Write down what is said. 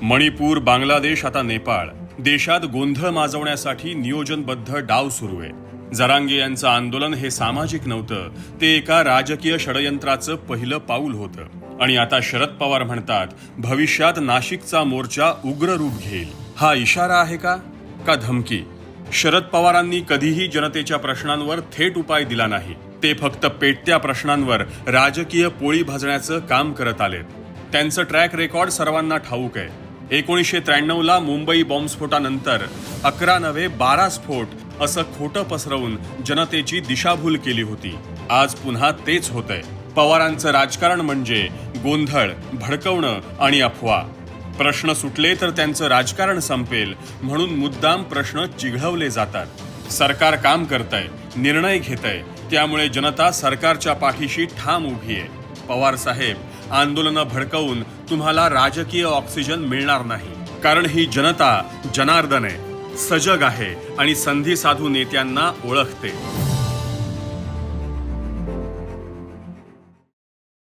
मणिपूर, बांगलादेश, आता नेपाळ, देशात गोंधळ माजवण्यासाठी नियोजनबद्ध डाव सुरू आहे. जरांगे यांचं आंदोलन हे सामाजिक नव्हतं, ते एका राजकीय षडयंत्राचं पहिलं पाऊल होतं. आणि आता शरद पवार म्हणतात, भविष्यात नाशिकचा मोर्चा उग्र रूप घेईल. हा इशारा आहे का धमकी? शरद पवारांनी कधीही जनतेच्या प्रश्नांवर थेट उपाय दिला नाही. ते फक्त पेटत्या प्रश्नांवर राजकीय पोळी भाजण्याचं काम करत आलेत. त्यांचं ट्रॅक रेकॉर्ड सर्वांना ठाऊक आहे. 1993ला मुंबई बॉम्बस्फोटानंतर 11 नव्हे 12 स्फोट असं खोटं पसरवून जनतेची दिशाभूल केली होती. आज पुन्हा तेच होतंय. पवारांचं राजकारण म्हणजे गोंधळ, भडकवणं आणि अफवा. प्रश्न सुटले तर त्यांचं राजकारण संपेल म्हणून मुद्दाम प्रश्न चिघळवले जातात. सरकार काम करतंय, निर्णय घेतंय, त्यामुळे जनता सरकारच्या पाठीशी ठाम उभी आहे. पवार साहेब, आंदोलनं भडकवून तुम्हाला राजकीय ऑक्सिजन मिळणार नाही. कारण ही जनता जनार्दन आहे, सजग आहे आणि संधी साधू नेत्यांना ओळखते.